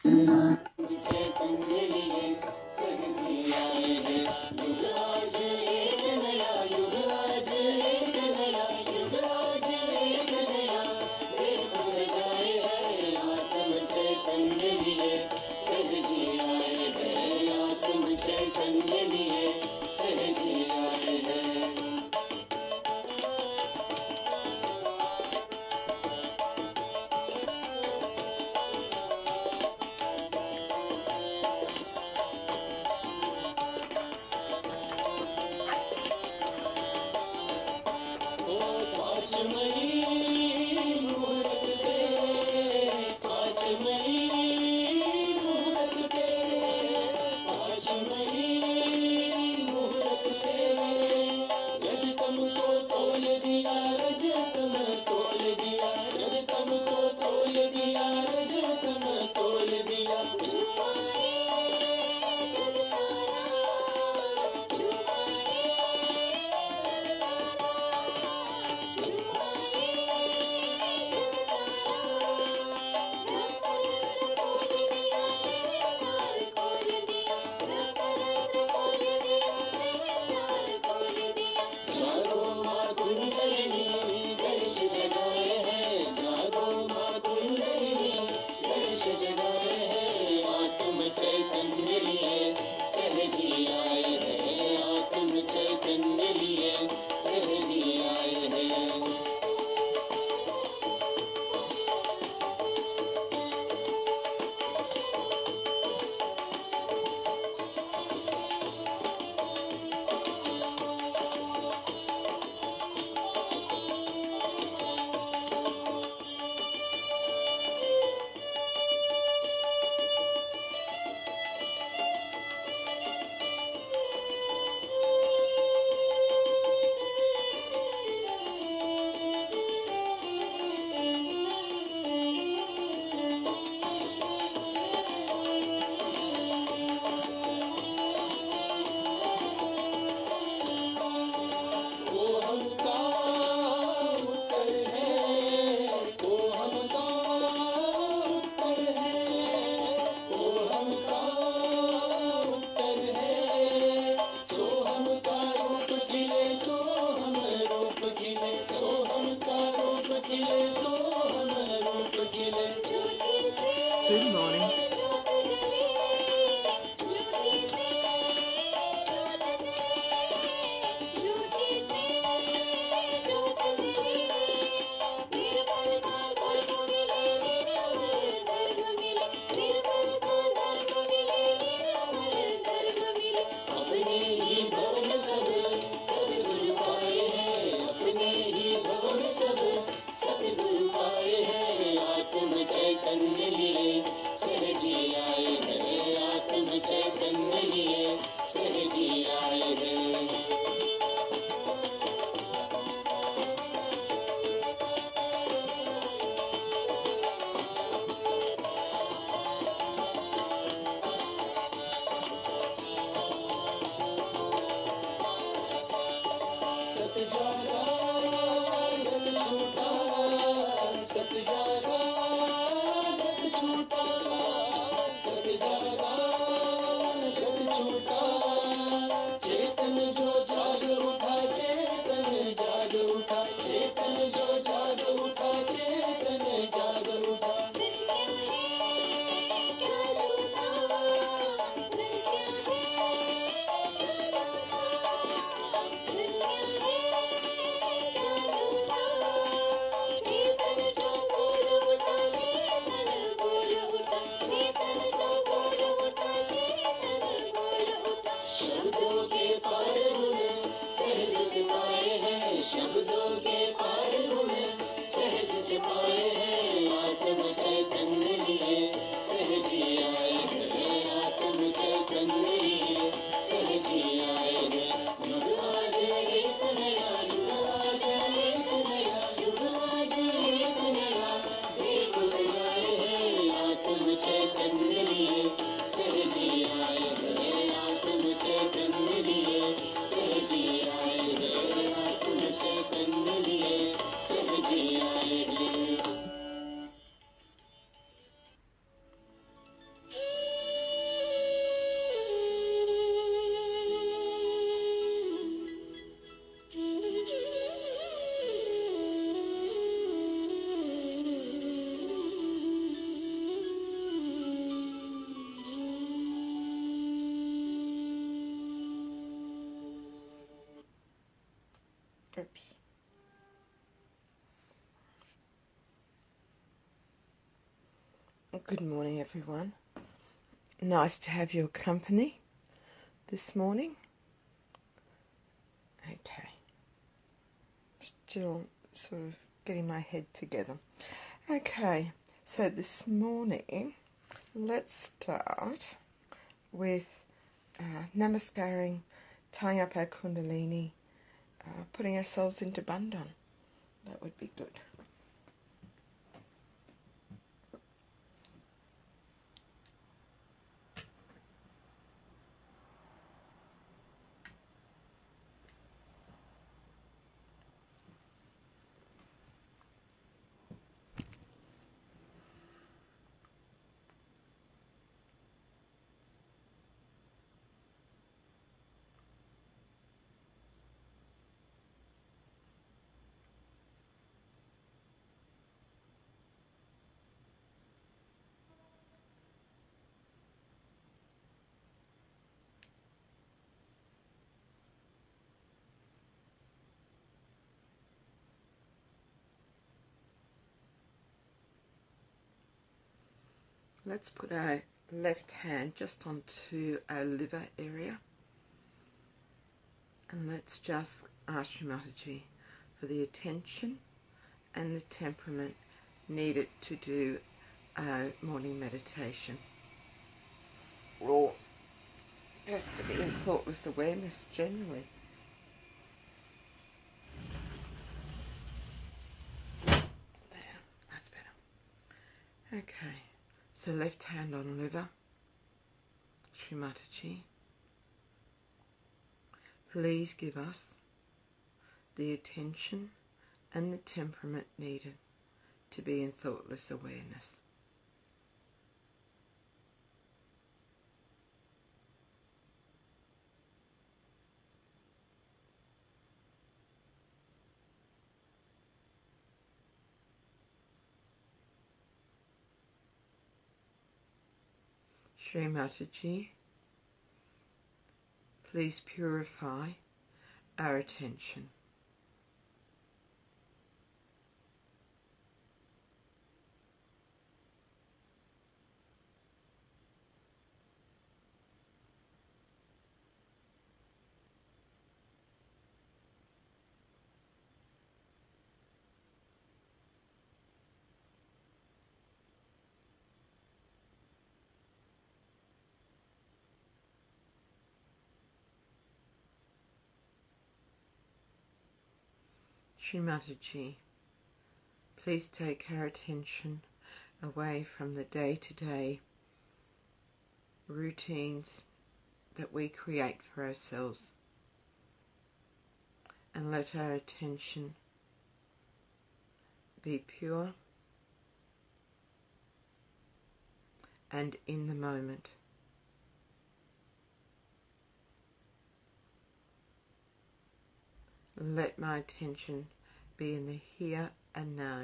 चैतन्य लिए सहजी आए हैं। युग आज एक नया, युग आज एक नया, युग आज एक नया देव सजाए हैं। आत्म चैतन्य लिए सहजी आए हैं। आत्म चैतन्य लिए सहजी आए हैं। पाँच मई मुहूर्त पे, पाँच मई मुहूर्त पे, पाँच मई मुहूर्त पे रजतम को तोल दिया, रजतम तोल दिया, रजतम को तोल दिया, रजतम तोल दिया। जागो माँ कुंडलिनी दर्श जगाए हैं। जागो माँ कुंडलिनी दर्श जगाए हैं। आत्म चैतन्य लिए सहजी आए हैं। आत्म चैतन्य लिए सहजी आए हैं। वो हमका उत्तर है, वो हमका उत्तर है, वो हमका उत्तर है। सो हमका रूप खिले, सो हम रूप खिले, सो हमका रूप खिले, सो हम रूप खिले। Good morning. अपने ही भवन सब सद्गुरु पाए हैं। अपने ही भवन सब सद्गुरु पाए हैं। आत्म चैतन्य लिए सहजी आए हैं। आत्म चैतन्य लिए सहजी आए हैं। सत जागा गत छूटा, सत जागा गत छूटा, सत जागा गत छूटा। चेतन जो जाग उठा, चेतन जाग उठा, चेतन जो जाग उठा, चेतन जाग उठा। Oops. Good morning, everyone. Nice to have your company this morning. Okay. Still sort of getting my head together. Okay, so this morning, let's start with namaskaring, tying up our kundalini, putting ourselves into bandhan. That would be good. Let's put our left hand just onto our liver area, and let's just ask Shri Mataji for the attention and the temperament needed to do our morning meditation, or just to be in thoughtless awareness generally. There, that's better. Okay. So left hand on liver, Shri Mataji, please give us the attention and the temperament needed to be in thoughtless awareness. Shri Mataji, please purify our attention. Shri Mataji, please take our attention away from the day-to-day routines that we create for ourselves, and let our attention be pure and in the moment. Let my attention be in the here and now.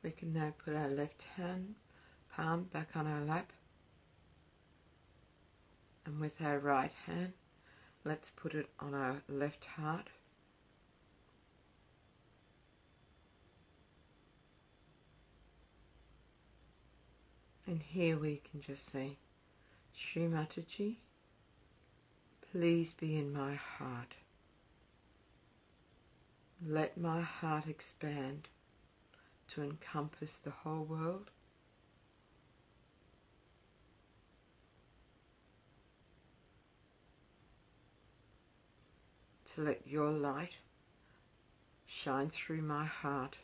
We can now put our left hand palm back on our lap, and with our right hand, let's put it on our left heart. And here we can just say, Shri Mataji, please be in my heart. Let my heart expand to encompass the whole world. To let your light shine through my heart,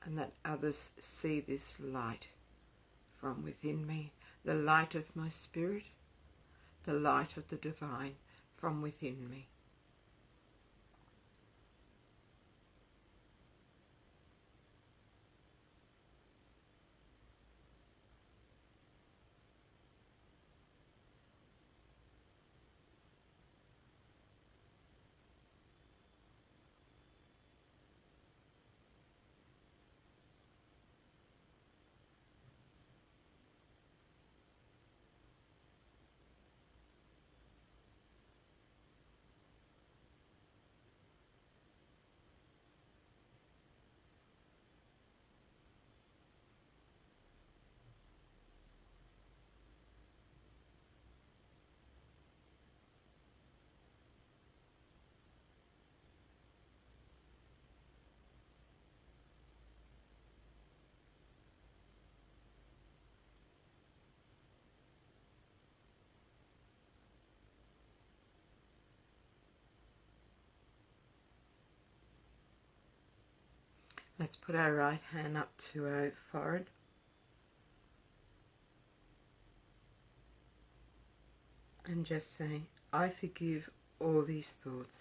and that others see this light from within me, the light of my spirit, the light of the divine from within me. Let's put our right hand up to our forehead and just say, I forgive all these thoughts.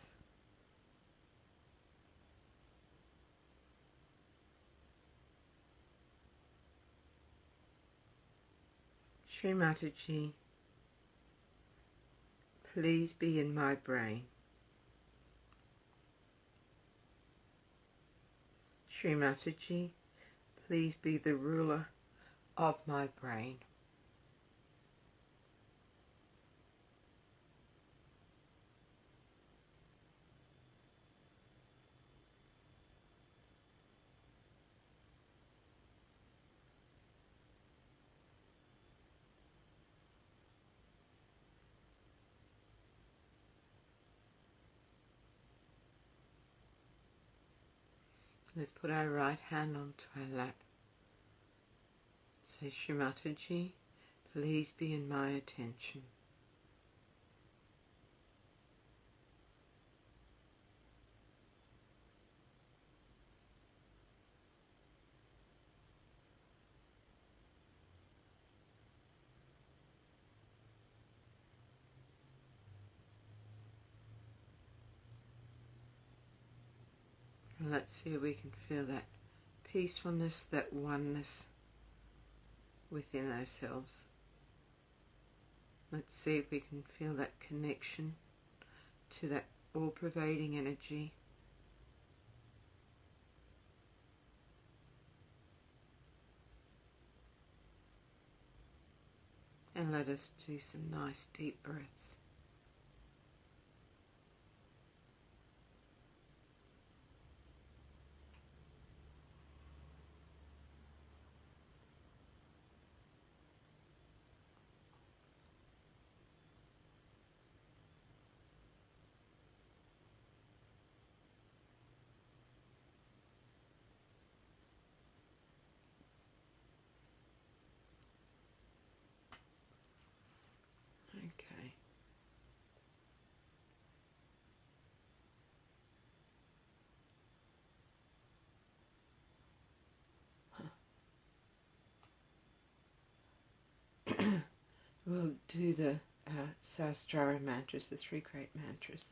Shri Mataji, please be in my brain. Shri Mataji, please be the ruler of my brain. Let's put our right hand onto our lap. Say, Shri Mataji, please be in my attention. And let's see if we can feel that peacefulness, that oneness within ourselves. Let's see if we can feel that connection to that all-pervading energy. And let us do some nice deep breaths. Okay. We'll do the Sahasrara mantras, the three great mantras.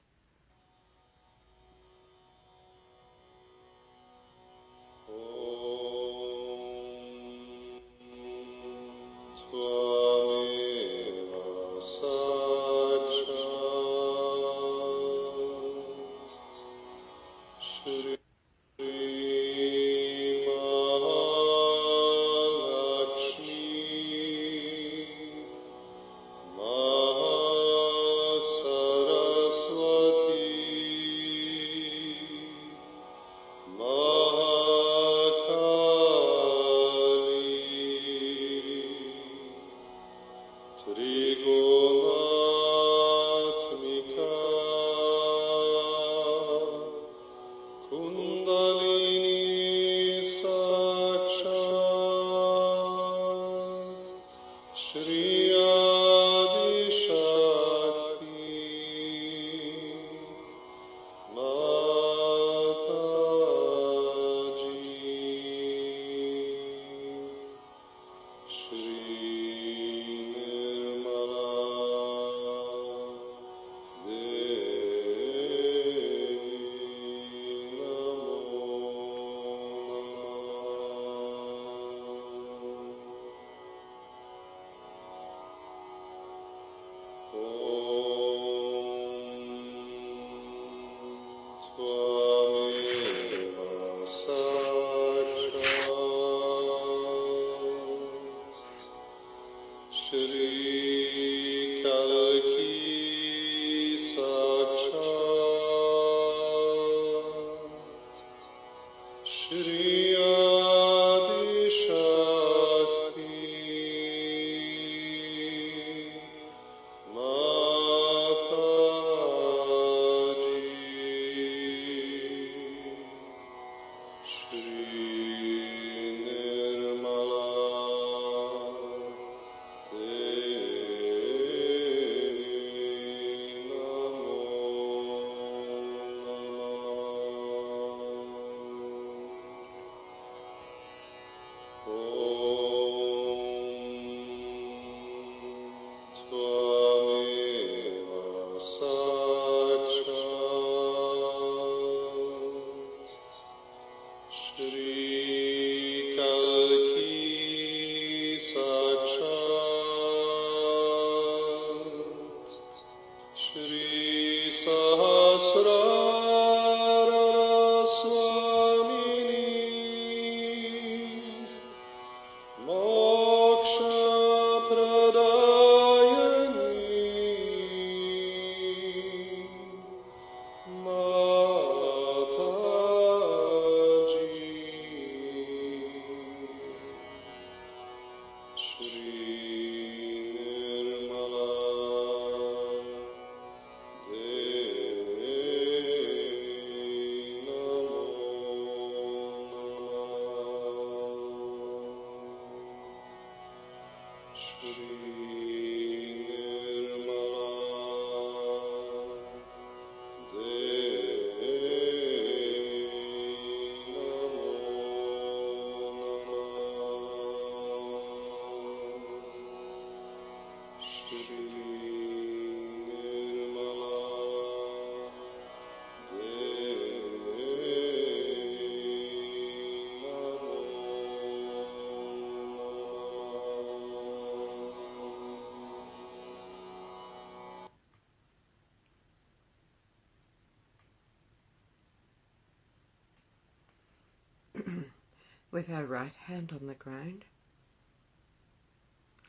With our right hand on the ground,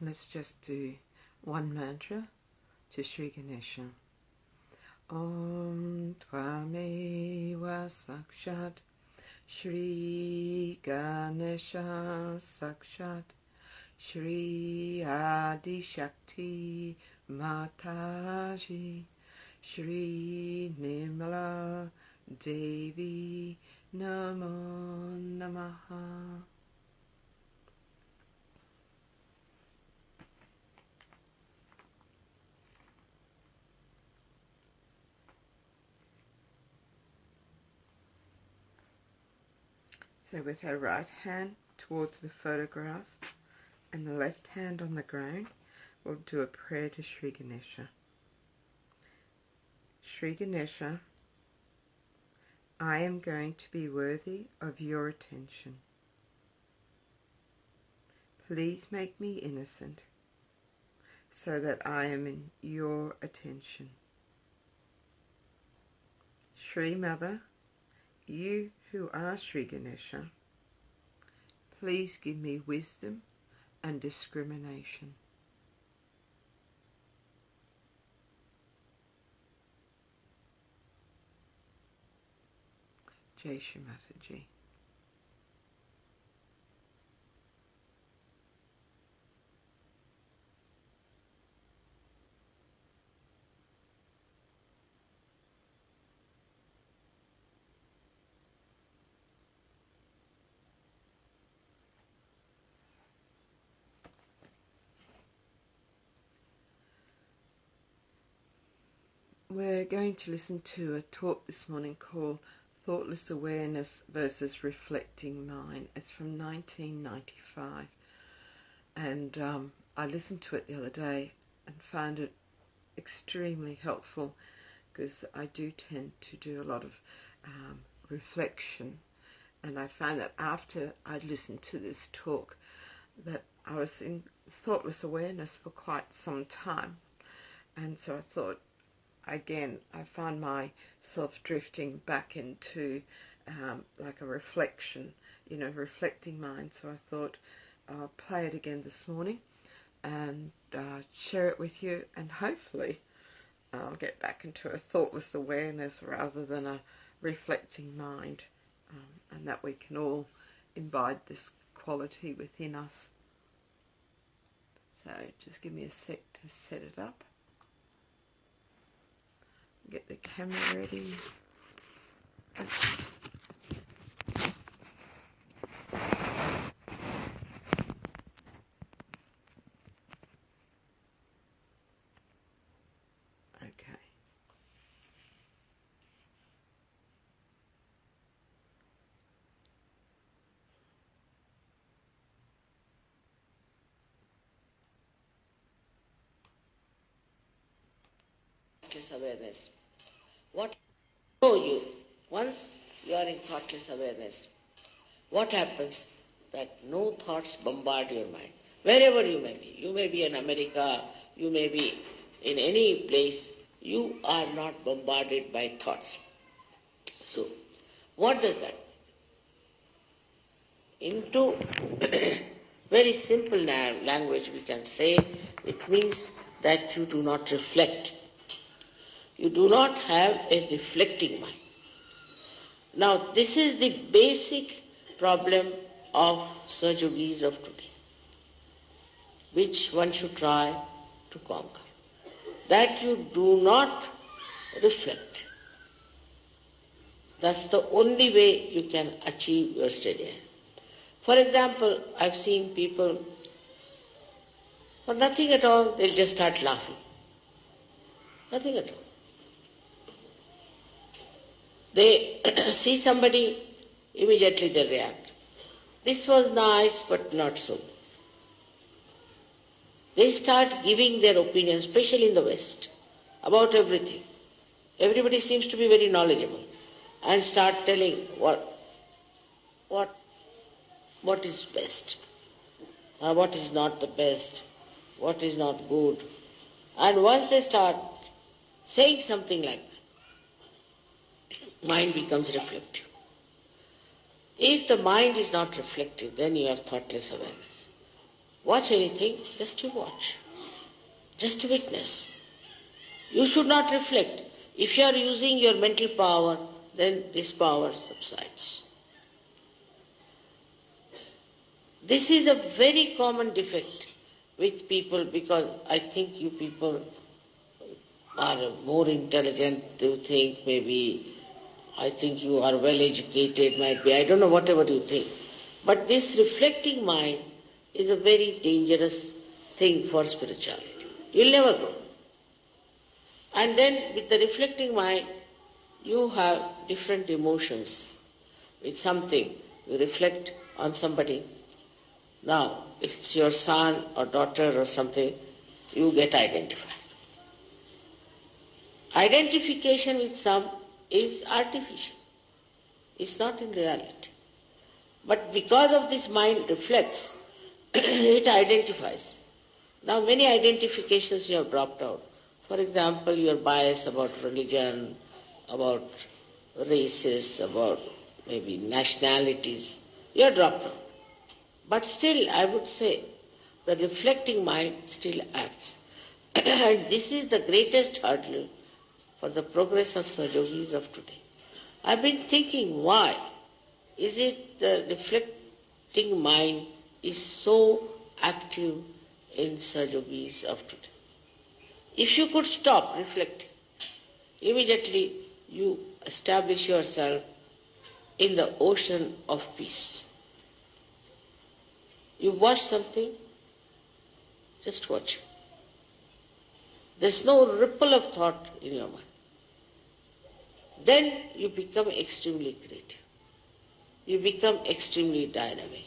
let's just do one mantra to Shri Ganesha. Om Tvameva Sakshat Shri Ganesha Sakshat Shri Adi Shakti Mataji Shri Nirmala Devi Namo Namaha. So with our right hand towards the photograph and the left hand on the ground, we'll do a prayer to Shri Ganesha. Shri Ganesha, I am going to be worthy of your attention. Please make me innocent so that I am in your attention. Shri Mother, you who are Shri Ganesha, please give me wisdom and discrimination. Jai Shri Mataji. We're going to listen to a talk this morning called Thoughtless Awareness versus Reflecting Mind. It's from 1995, and I listened to it the other day and found it extremely helpful, because I do tend to do a lot of reflection, and I found that after I'd listened to this talk that I was in thoughtless awareness for quite some time, and so I thought, again, I found myself drifting back into like a reflection, reflecting mind. So I thought I'll play it again this morning and share it with you, and hopefully I'll get back into a thoughtless awareness rather than a reflecting mind, and that we can all imbibe this quality within us. So just give me a sec to set it up. Get the camera ready. Okay. Thoughtless awareness. What know you? Once you are in thoughtless awareness, what happens? That no thoughts bombard your mind. Wherever you may be. You may be in America, you may be in any place, you are not bombarded by thoughts. So, what does that mean? Into very simple language we can say, it means that you do not reflect. You do not have a reflecting mind. Now, this is the basic problem of Sahajogis of today, which one should try to conquer. That you do not reflect. That's the only way you can achieve your steady. For example, I've seen people, for nothing at all, they'll just start laughing. Nothing at all. They see somebody, immediately they react. This was nice, but not so. They start giving their opinion, especially in the West, about everything. Everybody seems to be very knowledgeable and start telling what is best, what is not the best, what is not good. And once they start saying something like that, mind becomes reflective. If the mind is not reflective, then you have thoughtless awareness. Watch anything, just to watch, just to witness. You should not reflect. If you are using your mental power, then this power subsides. This is a very common defect with people, because I think you people are more intelligent, you think maybe, I think you are well educated, might be, I don't know, whatever you think. But this reflecting mind is a very dangerous thing for spirituality. You'll never grow. And then with the reflecting mind, you have different emotions. With something, you reflect on somebody. Now, if it's your son or daughter or something, you get identified. Identification with some is artificial. It's not in reality. But because of this mind reflects, it identifies. Now many identifications you have dropped out. For example, your bias about religion, about races, about maybe nationalities, you have dropped out. But still, I would say, the reflecting mind still acts. And this is the greatest hurdle for the progress of Sahajogis of today. I've been thinking, why is it the reflecting mind is so active in Sahajogis of today? If you could stop reflecting, immediately you establish yourself in the ocean of peace. You watch something, just watch. There's no ripple of thought in your mind. Then you become extremely creative. You become extremely dynamic.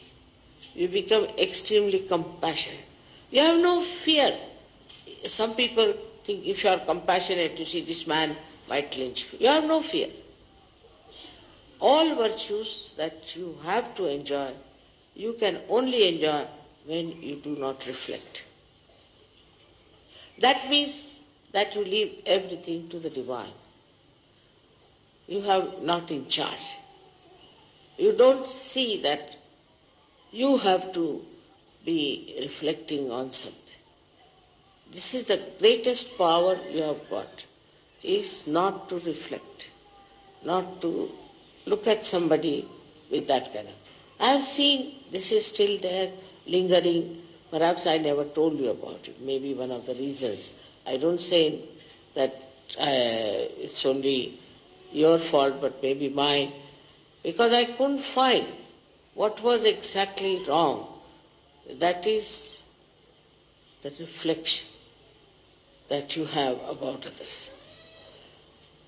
You become extremely compassionate. You have no fear. Some people think if you are compassionate, you see this man might lynch you. You have no fear. All virtues that you have to enjoy, you can only enjoy when you do not reflect. That means that you leave everything to the divine. You have not in charge. You don't see that you have to be reflecting on something. This is the greatest power you have got, is not to reflect, not to look at somebody with that kind of. I have seen this is still there, lingering. Perhaps I never told you about it. Maybe one of the reasons. I don't say that it's only your fault, but maybe mine, because I couldn't find what was exactly wrong. That is the reflection that you have about others.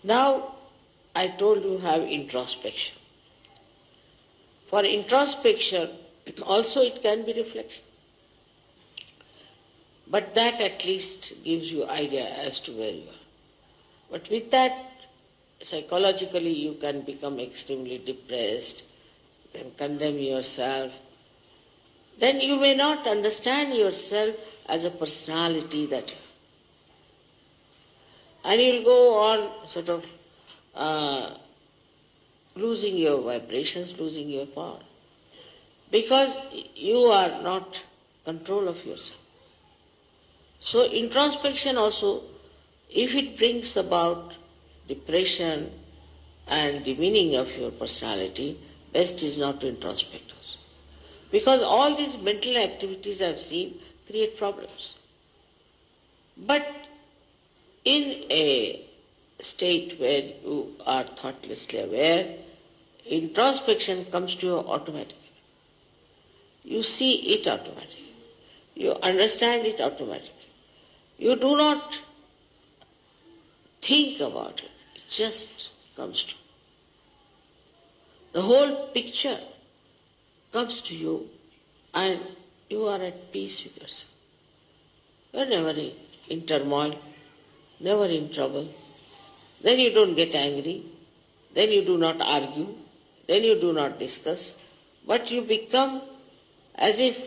Now, I told you have introspection. For introspection, also it can be reflection. But that at least gives you idea as to where you are. But with that, psychologically you can become extremely depressed, you can condemn yourself. Then you may not understand yourself as a personality that you are. And you'll go on sort of losing your vibrations, losing your power. Because you are not control of yourself. So introspection also, if it brings about depression and demeaning of your personality, best is not to introspect also. Because all these mental activities I've seen create problems. But in a state where you are thoughtlessly aware, introspection comes to you automatically. You see it automatically. You understand it automatically. You do not think about it. It just comes to you. The whole picture comes to you and you are at peace with yourself. You are never in turmoil, never in trouble. Then you don't get angry. Then you do not argue. Then you do not discuss. But you become as if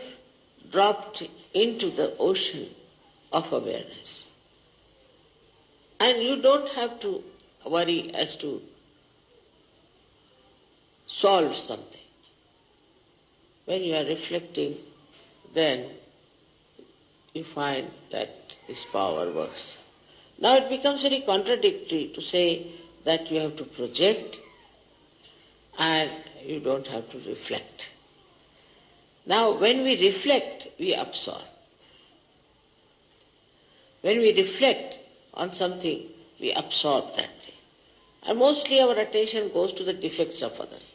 dropped into the ocean of awareness. And you don't have to worry as to solve something. When you are reflecting, then you find that this power works. Now it becomes very contradictory to say that you have to project and you don't have to reflect. Now when we reflect, we absorb. When we reflect on something, we absorb that thing. And mostly our attention goes to the defects of others.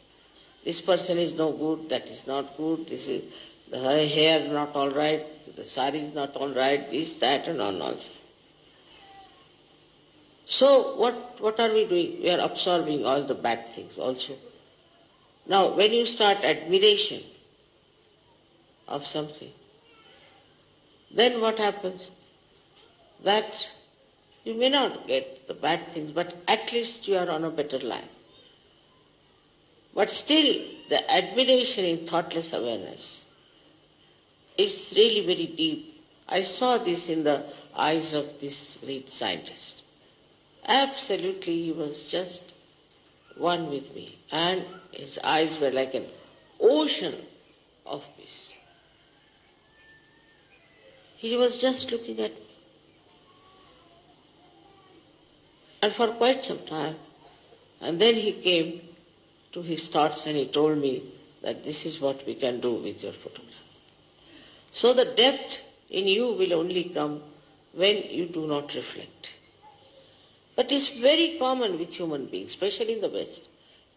This person is no good, that is not good, this is the hair not all right, the sari is not all right, this, that and all nonsense. So what are we doing? We are absorbing all the bad things also. Now when you start admiration of something, then what happens? That you may not get the bad things, but at least you are on a better line. But still, the admiration in thoughtless awareness is really very deep. I saw this in the eyes of this great scientist. Absolutely, he was just one with me, and his eyes were like an ocean of peace. He was just looking at me. And for quite some time, and then he came to his thoughts and he told me that this is what we can do with your photograph. So the depth in you will only come when you do not reflect. But it's very common with human beings, especially in the West.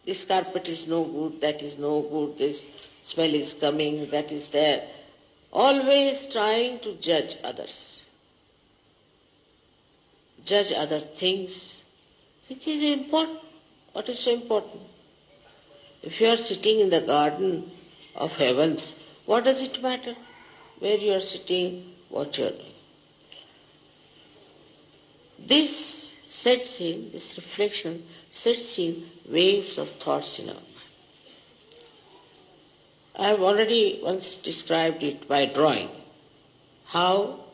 This carpet is no good, that is no good, this smell is coming, that is there. Always trying to judge others. Judge other things, which is important. What is so important? If you are sitting in the garden of heavens, what does it matter where you are sitting, what you are doing? This sets in, this reflection sets in waves of thoughts in our mind. I have already once described it by drawing, how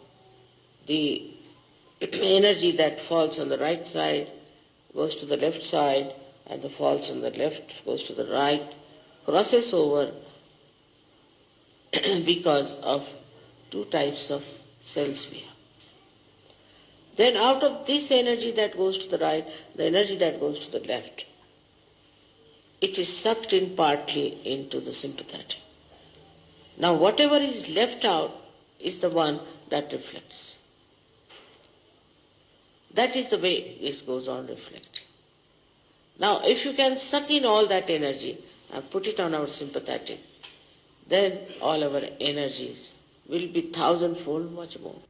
the energy that falls on the right side goes to the left side, and the falls on the left goes to the right, crosses over because of two types of cells we have. Then out of this energy that goes to the right, the energy that goes to the left it is sucked in partly into the sympathetic. Now whatever is left out is the one that reflects. That is the way it goes on reflecting. Now if you can suck in all that energy and put it on our sympathetic, then all our energies will be thousandfold much more.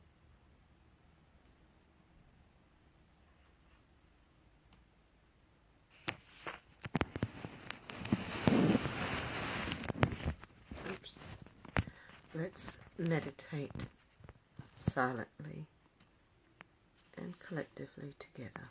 Oops. Let's meditate silently and collectively together.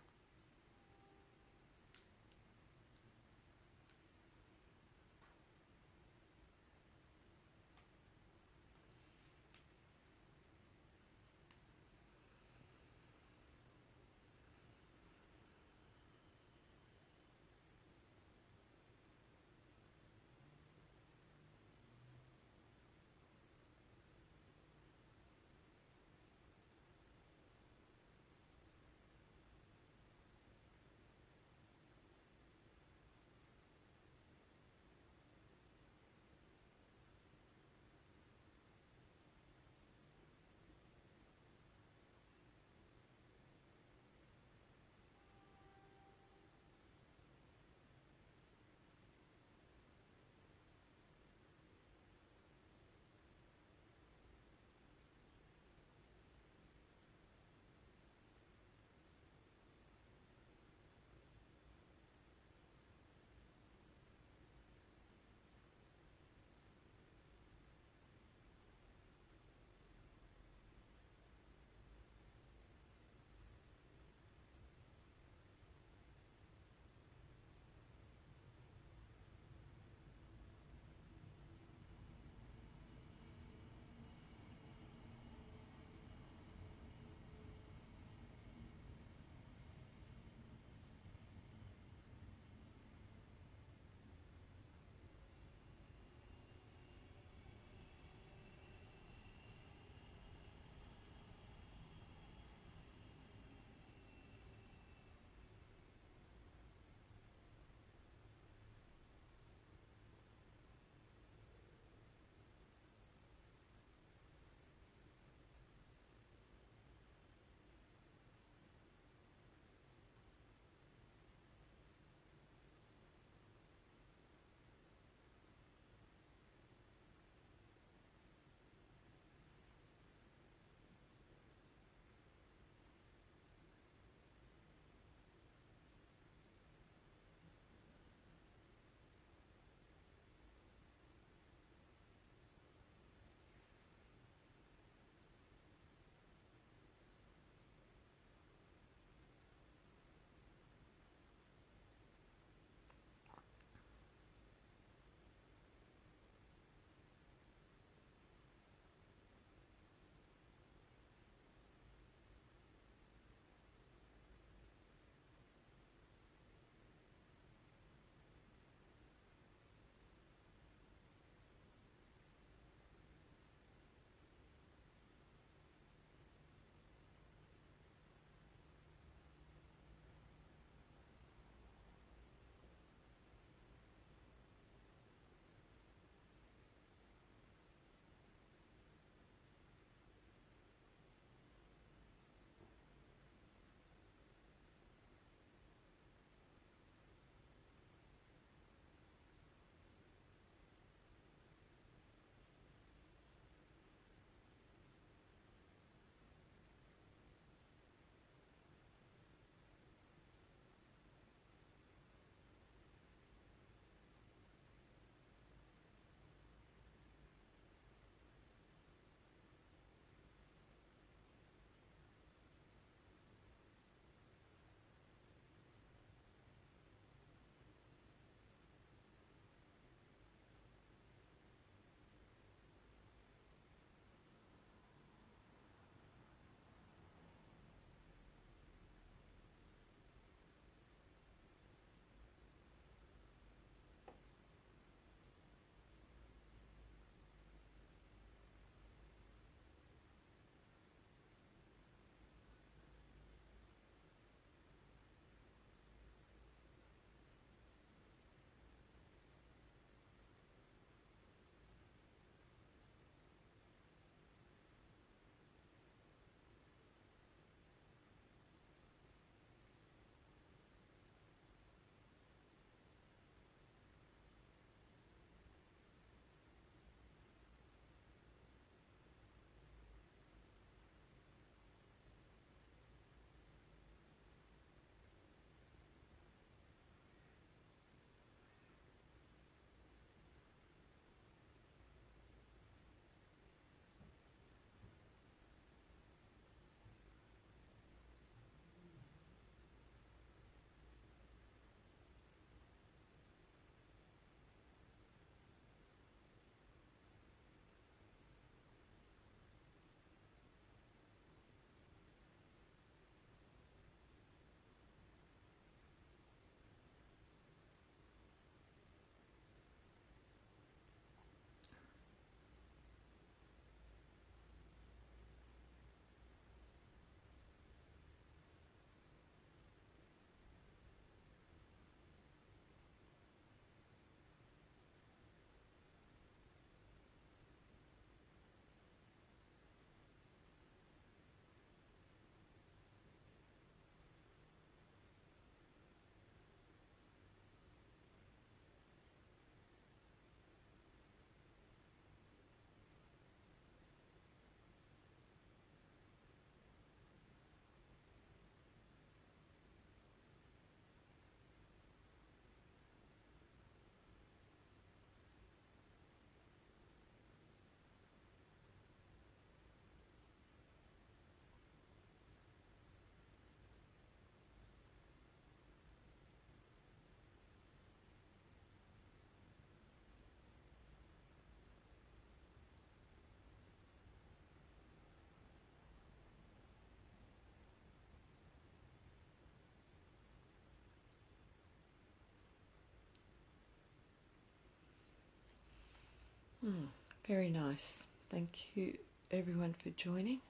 Very nice. Thank you everyone for joining.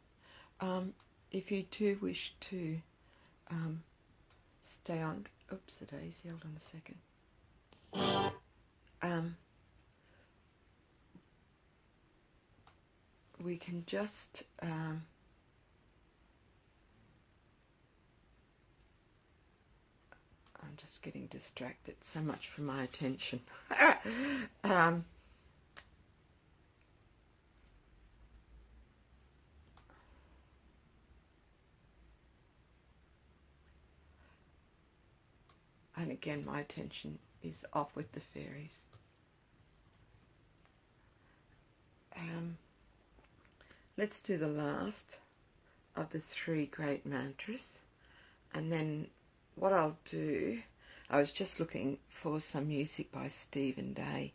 If you do wish to stay on, oops a daisy, hold on a second. We can just I'm just getting distracted, so much for my attention. And again, my attention is off with the fairies. Let's do the last of the 3 great mantras. And then what I'll do, I was just looking for some music by Stephen Day,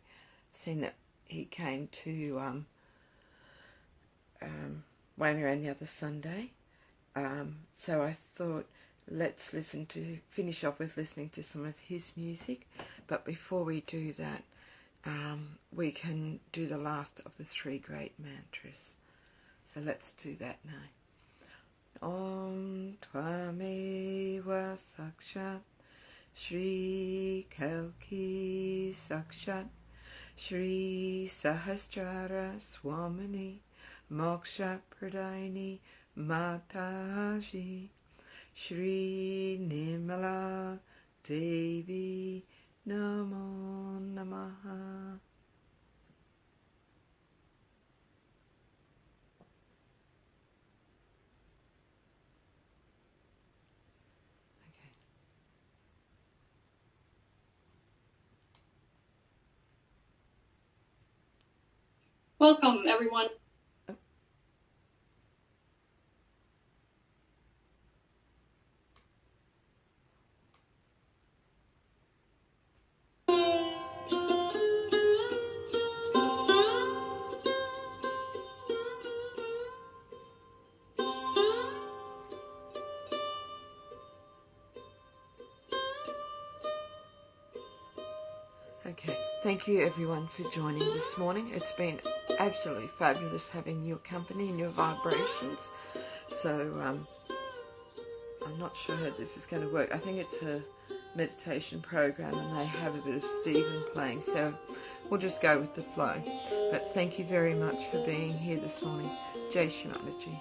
seeing that he came to Wayne Around the Other Sunday. So I thought, let's finish off with listening to some of his music. But before we do that, we can do the last of the 3 great mantras. So let's do that now. Om Tvameva Sakshat Shri Kalki Sakshat Shri Sahasrara Swamini Moksha Pradayini Mataji Shri Nimala Devi Namo Namaha. Welcome, everyone. Okay, thank you everyone for joining this morning. It's been absolutely fabulous having your company and your vibrations. So I'm not sure how this is going to work. I think it's a meditation program and they have a bit of Stephen playing, so we'll just go with the flow. But thank you very much for being here this morning. Jai Shri Mataji.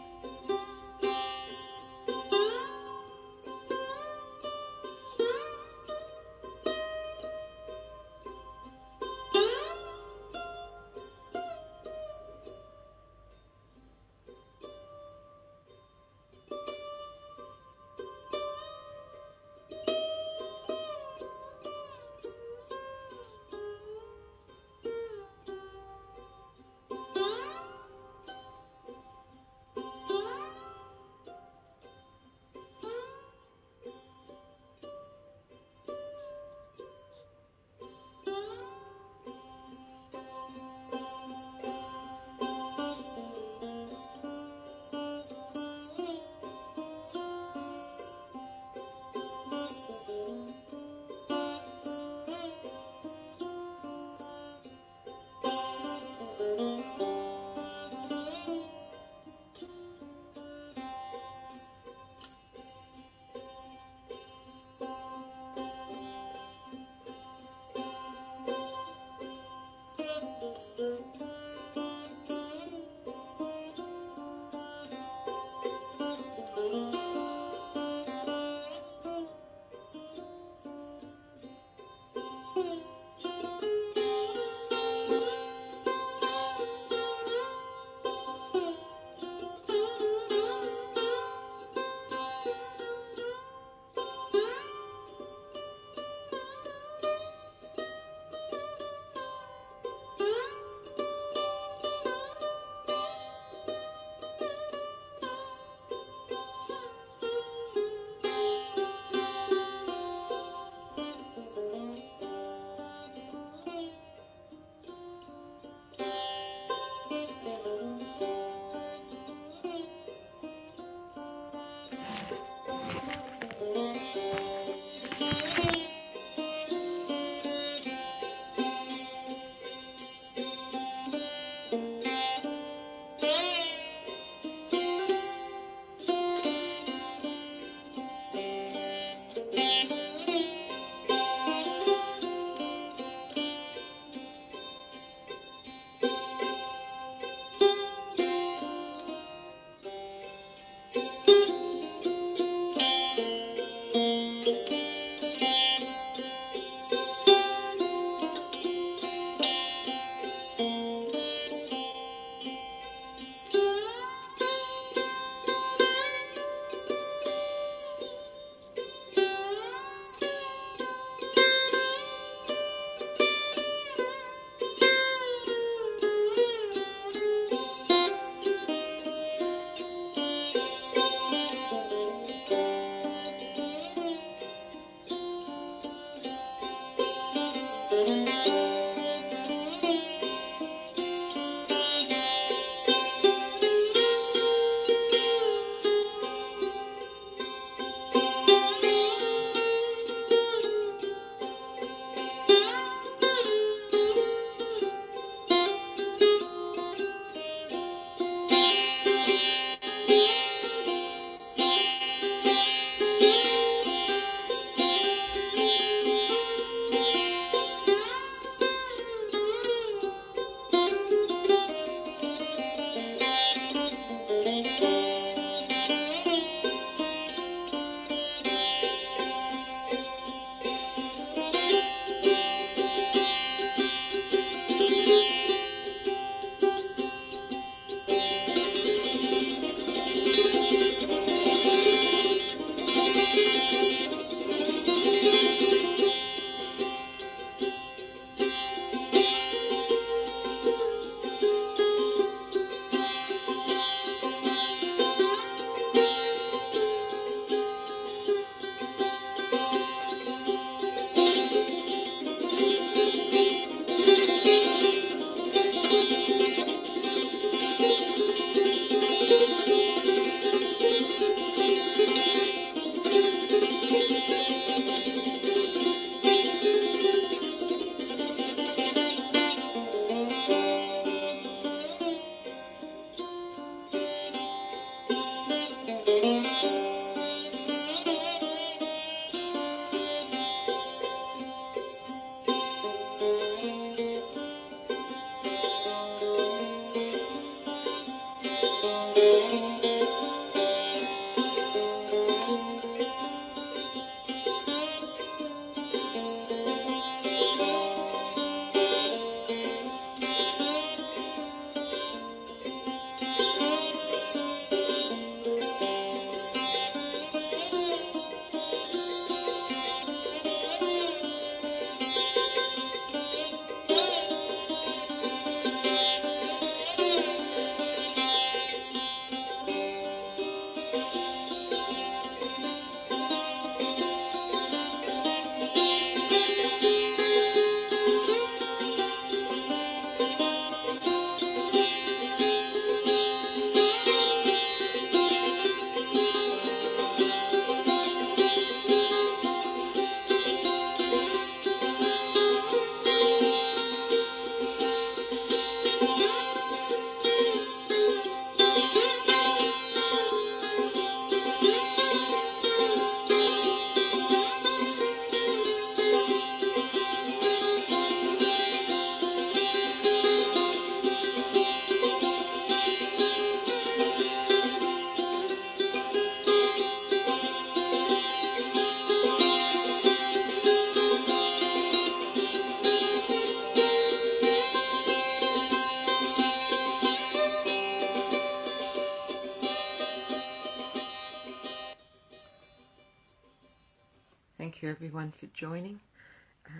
Thank you everyone for joining,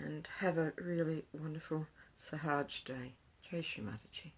and have a really wonderful Sahaja day. Jai Shri Mataji.